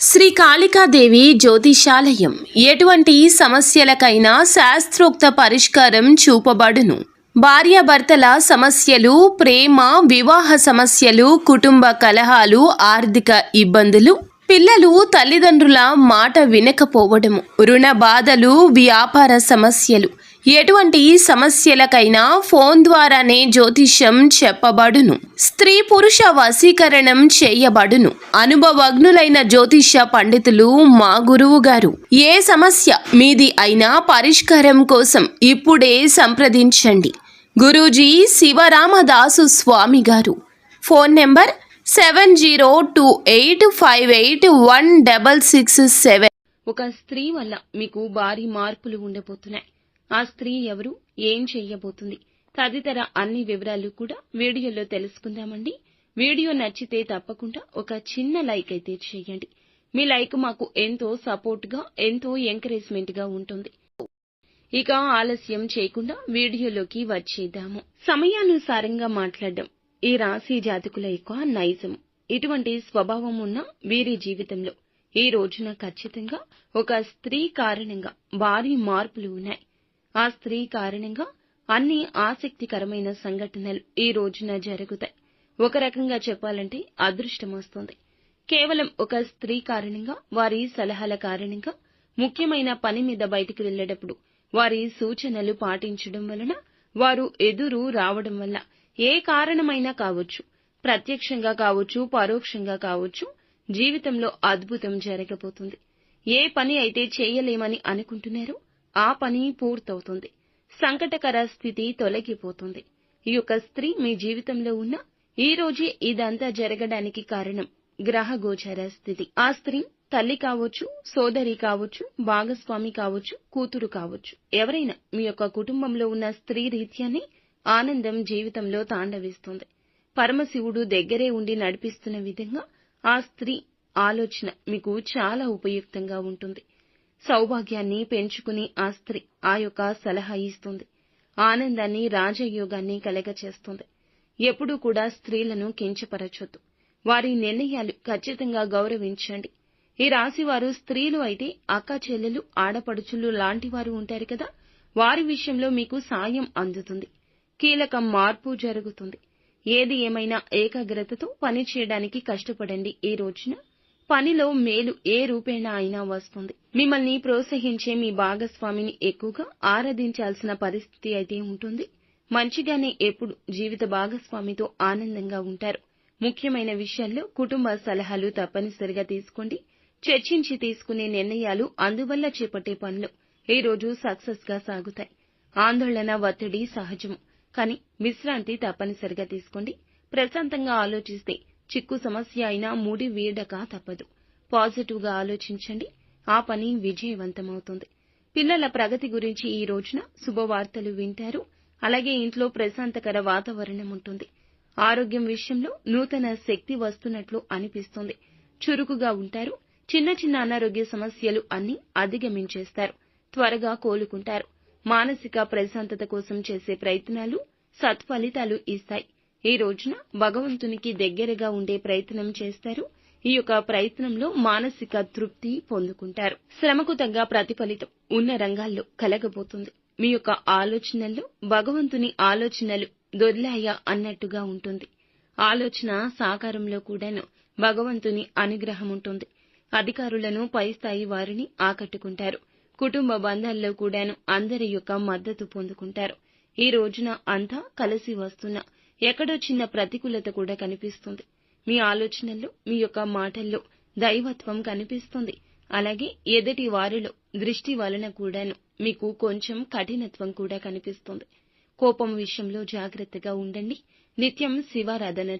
శ్రీ కాళికాదేవి జ్యోతిషాలయం ఎటువంటి సమస్యలకైనా శాస్త్రోక్త పరిష్కారం చూపబడును. భార్యాభర్తల సమస్యలు, ప్రేమ, వివాహ సమస్యలు, కుటుంబ కలహాలు, ఆర్థిక ఇబ్బందులు, పిల్లలు తల్లిదండ్రుల మాట వినకపోవడము, రుణ బాధలు, వ్యాపార సమస్యలు, ఎటువంటి సమస్యలకైనా ఫోన్ ద్వారానే జ్యోతిష్యం చెప్పబడును. స్త్రీ పురుష వశీకరణం చేయబడును. అనుభవజ్ఞులైన జ్యోతిష పండితులు మా గురువు గారు. ఏ సమస్య మీది అయినా పరిష్కారం కోసం ఇప్పుడే సంప్రదించండి. గురూజీ శివరామదాసు స్వామి గారు. Phone number 7028581667. ఒక స్త్రీ వల్ల మీకు భారీ మార్పులు ఉండబోతున్నాయి. ఆ స్త్రీ ఎవరు, ఏం చెయ్యబోతుంది తదితర అన్ని వివరాలు కూడా వీడియోలో తెలుసుకుందామండి. వీడియో నచ్చితే తప్పకుండా ఒక చిన్న లైక్ అయితే చేయండి. మీ లైక్ మాకు ఎంతో సపోర్ట్ గా, ఎంతో ఎంకరేజ్మెంట్ గా ఉంటుంది. ఇక ఆలస్యం చేయకుండా వీడియోలోకి వచ్చేద్దాము. సమయానుసారంగా మాట్లాడడం ఈ రాశి జాతకుల యొక్క నైజం. ఇటువంటి స్వభావం ఉన్న వీరి జీవితంలో ఈ రోజున ఖచ్చితంగా ఒక స్త్రీ కారణంగా భారీ మార్పులు ఉన్నాయి. ఆ స్త్రీ కారణంగా అన్ని ఆసక్తికరమైన సంఘటనలు ఈ రోజున జరుగుతాయి. ఒక రకంగా చెప్పాలంటే అదృష్టం వస్తుంది. కేవలం ఒక స్త్రీ కారణంగా, వారి సలహాల కారణంగా, ముఖ్యమైన పని మీద బయటికి వెళ్లేటప్పుడు వారి సూచనలు పాటించడం వలన, వారు ఎదురు రావడం వల్ల, ఏ కారణమైనా కావచ్చు, ప్రత్యక్షంగా కావచ్చు, పరోక్షంగా కావచ్చు, జీవితంలో అద్భుతం జరగబోతుంది. ఏ పని అయితే చేయలేమని అనుకుంటున్నారో ఆ పని పూర్తవుతుంది. సంకటకర స్థితి తొలగిపోతుంది. ఈ యొక్క స్త్రీ మీ జీవితంలో ఉన్న ఈ రోజే ఇదంతా జరగడానికి కారణం గ్రహ గోచర స్థితి. ఆ స్త్రీ తల్లి కావచ్చు, సోదరి కావచ్చు, భాగస్వామి కావచ్చు, కూతురు కావచ్చు, ఎవరైనా మీ యొక్క కుటుంబంలో ఉన్న స్త్రీ రీత్యానే ఆనందం జీవితంలో తాండవిస్తుంది. పరమశివుడు దగ్గరే ఉండి నడిపిస్తున్న విధంగా ఆ స్త్రీ ఆలోచన మీకు చాలా ఉపయుక్తంగా ఉంటుంది. సౌభాగ్యాన్ని పెంచుకుని ఆ స్త్రీ ఆ యొక్క సలహా ఇస్తుంది. ఆనందాన్ని, రాజయోగాన్ని కలగచేస్తుంది. ఎప్పుడూ కూడా స్త్రీలను కించపరచొద్దు. వారి నిర్ణయాలు ఖచ్చితంగా గౌరవించండి. ఈ రాశి వారు స్త్రీలు అయితే అక్క చెల్లెలు, ఆడపడుచులు లాంటి వారు ఉంటారు కదా, వారి విషయంలో మీకు సాయం అందుతుంది. కీలక మార్పు జరుగుతుంది. ఏది ఏమైనా ఏకాగ్రతతో పని చేయడానికి కష్టపడండి. ఈ రోజున పనిలో మేలు ఏ రూపేణా అయినా వస్తుంది. మిమ్మల్ని ప్రోత్సహించే మీ భాగస్వామిని ఎక్కువగా ఆరాధించాల్సిన పరిస్థితి అయితే ఉంటుంది. మంచిగానే ఎప్పుడు జీవిత భాగస్వామితో ఆనందంగా ఉంటారు. ముఖ్యమైన విషయాల్లో కుటుంబ సలహాలు తప్పనిసరిగా తీసుకోండి. చర్చించి తీసుకునే నిర్ణయాలు, అందువల్ల చేపట్టే పనులు ఈ రోజు సక్సెస్ గా సాగుతాయి. ఆందోళన, ఒత్తిడి సహజము, కానీ విశ్రాంతి తప్పనిసరిగా తీసుకోండి. ప్రశాంతంగా ఆలోచిస్తే చిక్కు సమస్య అయినా ముడి వీడక తప్పదు. పాజిటివ్ గా ఆలోచించండి. ఆ పని విజయవంతమవుతుంది. పిల్లల ప్రగతి గురించి ఈ రోజున శుభవార్తలు వింటారు. అలాగే ఇంట్లో ప్రశాంతకర వాతావరణం ఉంటుంది. ఆరోగ్యం విషయంలో నూతన శక్తి వస్తున్నట్లు అనిపిస్తుంది. చురుకుగా ఉంటారు. చిన్న చిన్న అనారోగ్య సమస్యలు అన్నీ అధిగమించేస్తారు. త్వరగా కోలుకుంటారు. మానసిక ప్రశాంతత కోసం చేసే ప్రయత్నాలు సత్ఫలితాలు ఇస్తాయి. ఈ రోజున భగవంతునికి దగ్గరగా ఉండే ప్రయత్నం చేస్తారు. ఈ యొక్క ప్రయత్నంలో మానసిక తృప్తి పొందుకుంటారు. శ్రమకు తగ్గ ప్రతిఫలితం ఉన్న రంగాల్లో కలగబోతుంది. మీ యొక్క ఆలోచనల్లో భగవంతుని ఆలోచనలు దొర్లాయా అన్నట్టుగా ఉంటుంది. ఆలోచన సాకారంలో కూడాను భగవంతుని అనుగ్రహం ఉంటుంది. అధికారులను, పై స్థాయి వారిని ఆకట్టుకుంటారు. కుటుంబ బంధాల్లో కూడాను అందరి యొక్క మద్దతు పొందుకుంటారు. ఈ రోజున అంతా కలిసి వస్తున్న ఎక్కడో చిన్న ప్రతికూలత కూడా కనిపిస్తుంది. మీ ఆలోచనల్లో, మీ యొక్క మాటల్లో దైవత్వం కనిపిస్తుంది. అలాగే ఎదుటి వారిలో దృష్టి వలన కూడాను మీకు కొంచెం కఠినత్వం కూడా కనిపిస్తుంది. కోపం విషయంలో జాగ్రత్తగా ఉండండి. నిత్యం శివారాధన